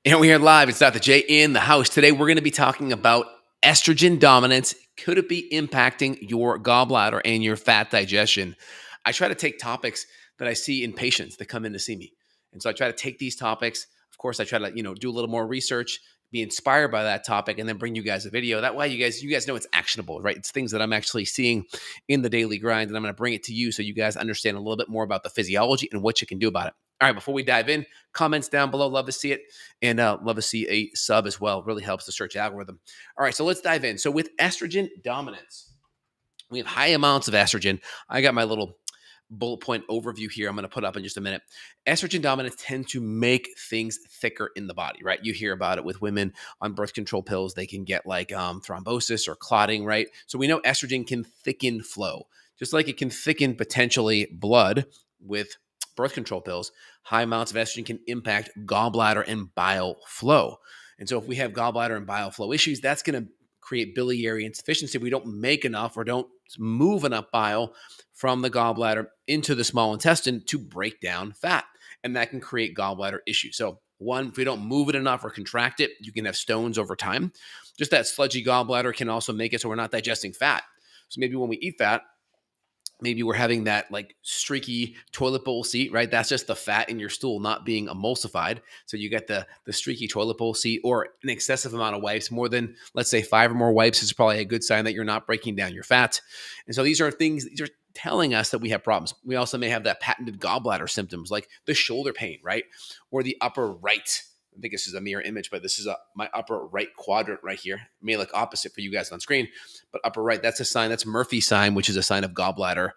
And we're here live. It's Dr. J in the house. Today, we're going to be talking about estrogen dominance. Could it be impacting your gallbladder and your fat digestion? I try to take topics that I see in patients that come in to see me. And so I try to take these topics. Of course, I try to, do a little more research, be inspired by that topic, and then bring you guys a video. That way you guys know it's actionable, right? It's things that I'm actually seeing in the daily grind, and I'm going to bring it to you so you guys understand a little bit more about the physiology and what you can do about it. All right, before we dive in, comments down below. Love to see it. And love to see a sub as well. Really helps the search algorithm. All right, so let's dive in. So with estrogen dominance, we have high amounts of estrogen. I got my little bullet point overview here I'm going to put up in just a minute. Estrogen dominance tend to make things thicker in the body, right? You hear about it with women on birth control pills. They can get like thrombosis or clotting, right? So we know estrogen can thicken flow, just like it can thicken potentially blood with birth control pills. High amounts of estrogen can impact gallbladder and bile flow. And so if we have gallbladder and bile flow issues, that's going to create biliary insufficiency. We don't make enough or don't move enough bile from the gallbladder into the small intestine to break down fat. And that can create gallbladder issues. So one, if we don't move it enough or contract it, you can have stones over time. Just that sludgy gallbladder can also make it so we're not digesting fat. So maybe when we eat fat, maybe we're having that like streaky toilet bowl seat, right? That's just the fat in your stool not being emulsified. So you get the streaky toilet bowl seat or an excessive amount of wipes, more than, let's say, 5 or more wipes is probably a good sign that you're not breaking down your fat. And so these are telling us that we have problems. We also may have that patented gallbladder symptoms like the shoulder pain, right? Or the upper right. I think this is a mirror image, but this is my upper right quadrant right here. It may look opposite for you guys on screen, but upper right, that's a sign. That's Murphy's sign, which is a sign of gallbladder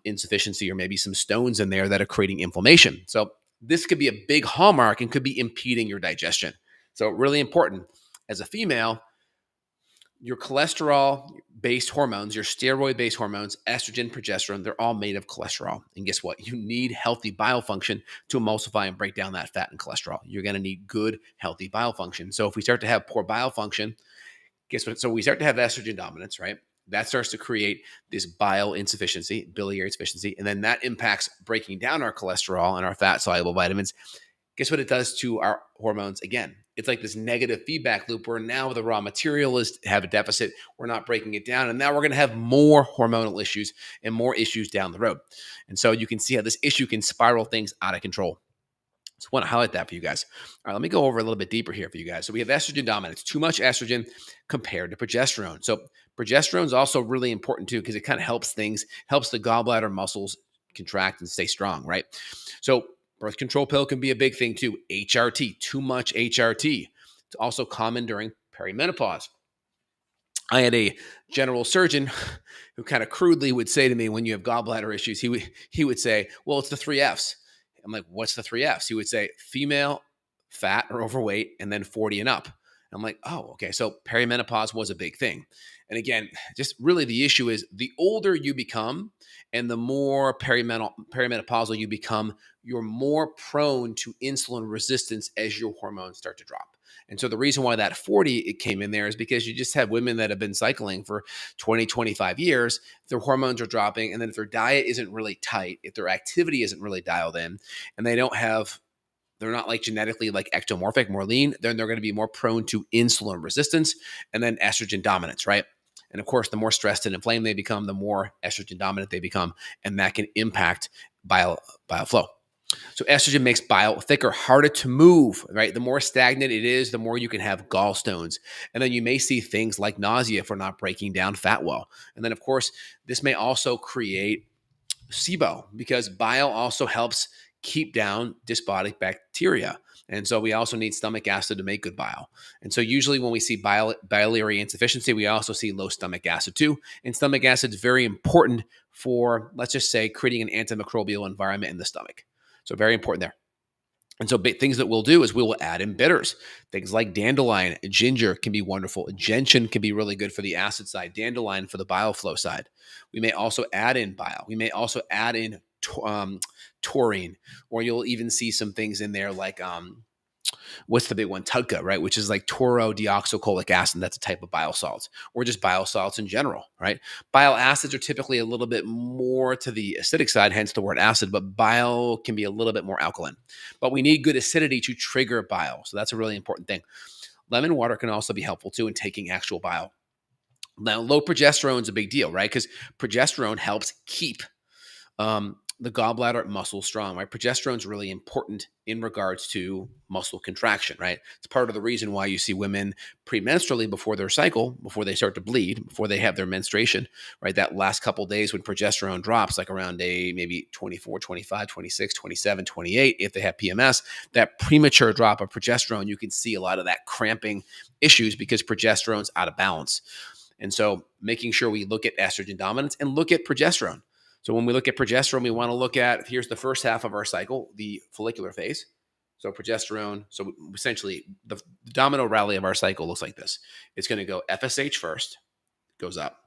insufficiency or maybe some stones in there that are creating inflammation. So this could be a big hallmark and could be impeding your digestion. So really important. As a female, your cholesterol-based hormones, your steroid-based hormones, estrogen, progesterone, they're all made of cholesterol. And guess what? You need healthy bile function to emulsify and break down that fat and cholesterol. You're going to need good, healthy bile function. So if we start to have poor bile function, guess what? So we start to have estrogen dominance, right? That starts to create this bile insufficiency, biliary insufficiency, and then that impacts breaking down our cholesterol and our fat-soluble vitamins. Guess what it does to our hormones? Again, it's like this negative feedback loop where now the raw material is have a deficit. We're not breaking it down. And now we're going to have more hormonal issues and more issues down the road. And so you can see how this issue can spiral things out of control. So I want to highlight that for you guys. All right, let me go over a little bit deeper here for you guys. So we have estrogen dominance, too much estrogen compared to progesterone. So progesterone is also really important too because it kind of helps the gallbladder muscles contract and stay strong, right? So birth control pill can be a big thing too. HRT, too much HRT. It's also common during perimenopause. I had a general surgeon who kind of crudely would say to me, when you have gallbladder issues, he would say, well, it's the 3 Fs. I'm like, what's the 3 Fs? He would say female, fat or overweight, and then 40 and up. I'm like, oh, okay. So perimenopause was a big thing. And again, just really the issue is the older you become and the more perimenopausal you become, you're more prone to insulin resistance as your hormones start to drop. And so the reason why that 40 it came in there is because you just have women that have been cycling for 20, 25 years. Their hormones are dropping. And then if their diet isn't really tight, if their activity isn't really dialed in, and they're not like genetically like ectomorphic, more lean, then they're going to be more prone to insulin resistance and then estrogen dominance, right? And of course, the more stressed and inflamed they become, the more estrogen dominant they become, and that can impact bile flow. So estrogen makes bile thicker, harder to move, right? The more stagnant it is, the more you can have gallstones. And then you may see things like nausea if we're not breaking down fat well. And then, of course, this may also create SIBO because bile also helps keep down dysbiotic bacteria. And so we also need stomach acid to make good bile. And so usually when we see biliary insufficiency, we also see low stomach acid too. And stomach acid is very important for, let's just say, creating an antimicrobial environment in the stomach. So very important there. And so things that we'll do is we will add in bitters. Things like dandelion, ginger can be wonderful. Gentian can be really good for the acid side. Dandelion for the bile flow side. We may also add in bile. We may also add in taurine, or you'll even see some things in there like What's the big one? TUDCA, right? Which is like taurodeoxycholic acid. That's a type of bile salts, or just bile salts in general, right? Bile acids are typically a little bit more to the acidic side, hence the word acid, but bile can be a little bit more alkaline. But we need good acidity to trigger bile. So that's a really important thing. Lemon water can also be helpful too in taking actual bile. Now, low progesterone is a big deal, right? Because progesterone helps keep the gallbladder muscle strong, right? Progesterone is really important in regards to muscle contraction, right? It's part of the reason why you see women premenstrually before their cycle, before they start to bleed, before they have their menstruation, right? That last couple days when progesterone drops, like around day maybe 24, 25, 26, 27, 28, if they have PMS, that premature drop of progesterone, you can see a lot of that cramping issues because progesterone's out of balance. And so making sure we look at estrogen dominance and look at progesterone. So when we look at progesterone, we want to look at, here's the first half of our cycle, the follicular phase. So progesterone, so essentially the domino rally of our cycle looks like this. It's going to go FSH first, goes up.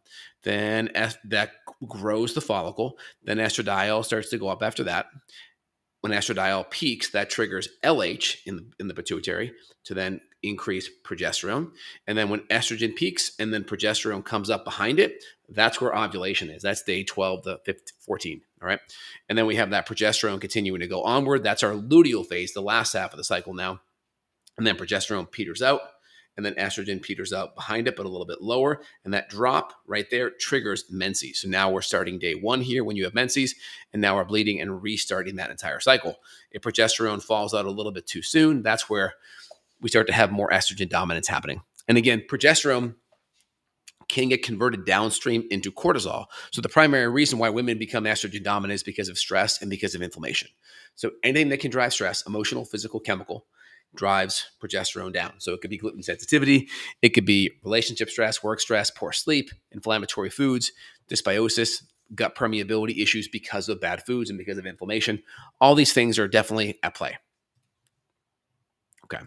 Then that grows the follicle. Then estradiol starts to go up after that. When estradiol peaks, that triggers LH in the pituitary to then increase progesterone. And then when estrogen peaks and then progesterone comes up behind it, that's where ovulation is. That's day 12 to 14, all right? And then we have that progesterone continuing to go onward. That's our luteal phase, the last half of the cycle now. And then progesterone peters out, and then estrogen peters out behind it, but a little bit lower. And that drop right there triggers menses. So now we're starting day 1 here when you have menses, and now we're bleeding and restarting that entire cycle. If progesterone falls out a little bit too soon, that's where we start to have more estrogen dominance happening. And again, progesterone can get converted downstream into cortisol. So the primary reason why women become estrogen dominant is because of stress and because of inflammation. So anything that can drive stress, emotional, physical, chemical, drives progesterone down. So it could be gluten sensitivity, it could be relationship stress, work stress, poor sleep, inflammatory foods, dysbiosis, gut permeability issues because of bad foods and because of inflammation. All these things are definitely at play. Okay.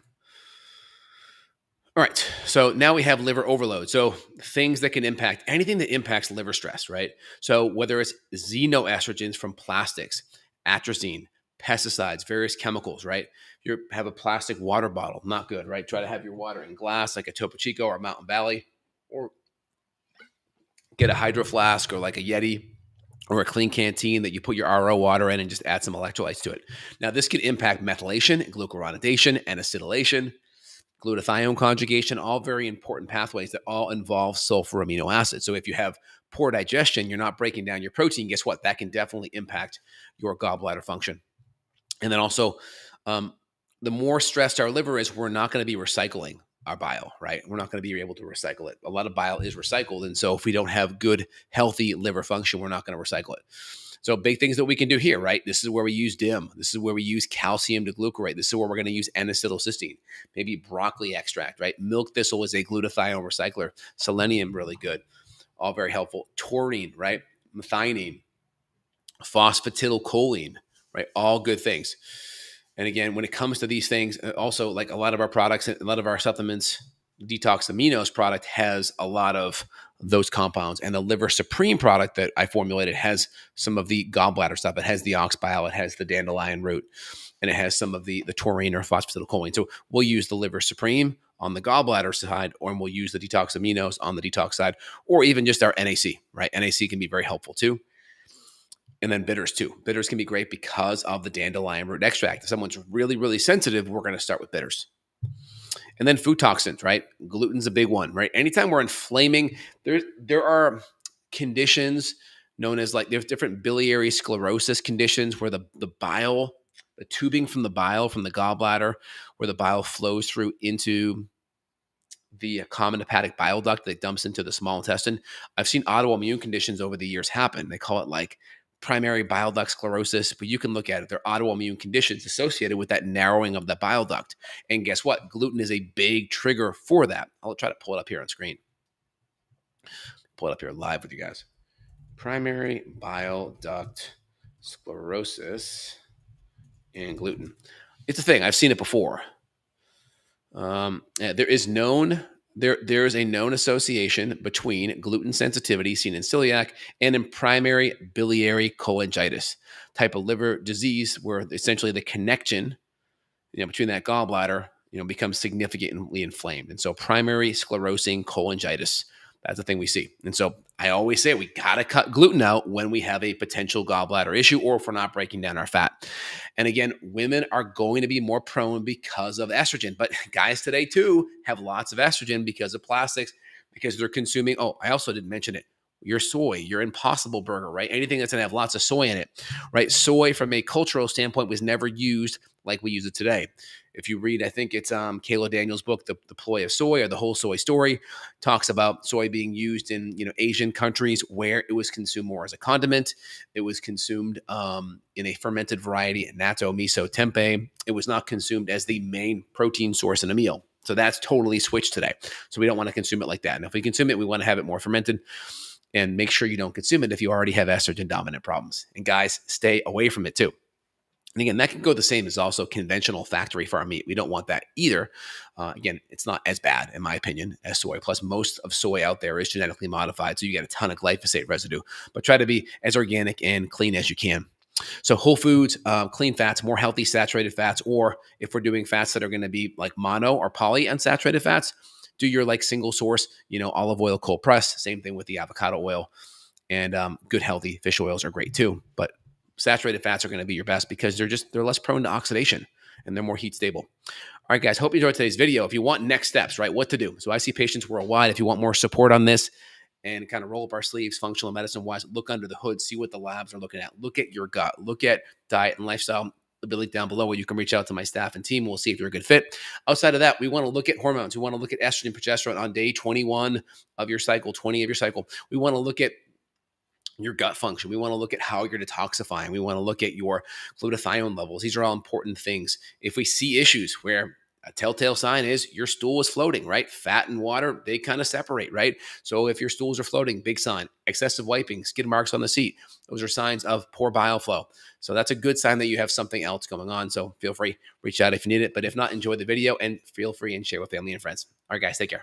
All right. So now we have liver overload. So things that can impact anything that impacts liver stress, right? So whether it's xenoestrogens from plastics, atrazine, pesticides, various chemicals, right? You have a plastic water bottle, not good, right? Try to have your water in glass like a Topo Chico or Mountain Valley, or get a hydro flask or like a Yeti or a clean canteen that you put your RO water in and just add some electrolytes to it. Now, this can impact methylation, glucuronidation, and acetylation, glutathione conjugation, all very important pathways that all involve sulfur amino acids. So if you have poor digestion, you're not breaking down your protein, guess what? That can definitely impact your gallbladder function. And then also, the more stressed our liver is, we're not going to be recycling our bile, right? We're not going to be able to recycle it. A lot of bile is recycled. And so if we don't have good, healthy liver function, we're not going to recycle it. So big things that we can do here, right? This is where we use DIM. This is where we use calcium to glucarate. This is where we're going to use N-acetylcysteine, maybe broccoli extract, right? Milk thistle is a glutathione recycler. Selenium, really good. All very helpful. Taurine, right? Methionine, phosphatidylcholine, right? All good things. And again, when it comes to these things, also like a lot of our products, a lot of our supplements, Detox Aminos product has a lot of those compounds. And the Liver Supreme product that I formulated has some of the gallbladder stuff. It has the ox bile, it has the dandelion root, and it has some of the taurine or phosphatidylcholine. So we'll use the Liver Supreme on the gallbladder side, or we'll use the Detox Aminos on the detox side, or even just our NAC, right? NAC can be very helpful too. And then bitters too. Bitters can be great because of the dandelion root extract. If someone's really, really sensitive, we're going to start with bitters. And then food toxins, right? Gluten's a big one, right? Anytime we're inflaming, there are conditions known as like, there's different biliary sclerosis conditions where the bile, the tubing from the bile from the gallbladder, where the bile flows through into the common hepatic bile duct that dumps into the small intestine. I've seen autoimmune conditions over the years happen. They call it like primary bile duct sclerosis, but you can look at it. They're autoimmune conditions associated with that narrowing of the bile duct. And guess what? Gluten is a big trigger for that. I'll try to pull it up here on screen. Pull it up here live with you guys. Primary bile duct sclerosis and gluten. It's a thing. I've seen it before. There's a known association between gluten sensitivity seen in celiac and in primary biliary cholangitis, type of liver disease, where essentially the connection between that gallbladder becomes significantly inflamed. And so primary sclerosing cholangitis, that's the thing we see. And so I always say we got to cut gluten out when we have a potential gallbladder issue or if we're not breaking down our fat. And again, women are going to be more prone because of estrogen, but guys today too have lots of estrogen because of plastics, because they're consuming. Oh, I also didn't mention it. Your soy, your Impossible Burger, right? Anything that's going to have lots of soy in it, right? Soy, from a cultural standpoint, was never used like we use it today. If you read, I think it's Kayla Daniels' book, The Ploy of Soy, or The Whole Soy Story, talks about soy being used in Asian countries where it was consumed more as a condiment. It was consumed in a fermented variety, natto, miso, tempeh. It was not consumed as the main protein source in a meal. So that's totally switched today. So we don't want to consume it like that. And if we consume it, we want to have it more fermented. And make sure you don't consume it if you already have estrogen dominant problems. And guys, stay away from it too. And again, that can go the same as also conventional factory farm meat. We don't want that either. Again, it's not as bad, in my opinion, as soy. Plus, most of soy out there is genetically modified, so you get a ton of glyphosate residue. But try to be as organic and clean as you can. So whole foods, clean fats, more healthy saturated fats, or if we're doing fats that are going to be like mono or polyunsaturated fats, do your like single source, olive oil, cold press. Same thing with the avocado oil, and good healthy fish oils are great too. But saturated fats are going to be your best because they're less prone to oxidation and they're more heat stable. All right, guys, hope you enjoyed today's video. If you want next steps, right, what to do. So I see patients worldwide. If you want more support on this and kind of roll up our sleeves, functional medicine wise, look under the hood, see what the labs are looking at. Look at your gut, look at diet and lifestyle. The link down below where you can reach out to my staff and team. We'll see if you're a good fit. Outside of that, we want to look at hormones. We want to look at estrogen, progesterone on day 21 of your cycle, 20 of your cycle. We want to look at your gut function. We want to look at how you're detoxifying. We want to look at your glutathione levels. These are all important things. If we see issues where a telltale sign is your stool is floating, right? Fat and water, they kind of separate, right? So if your stools are floating, big sign. Excessive wiping, skid marks on the seat, those are signs of poor bile flow. So that's a good sign that you have something else going on. So feel free, reach out if you need it. But if not, enjoy the video and feel free and share with family and friends. All right, guys, take care.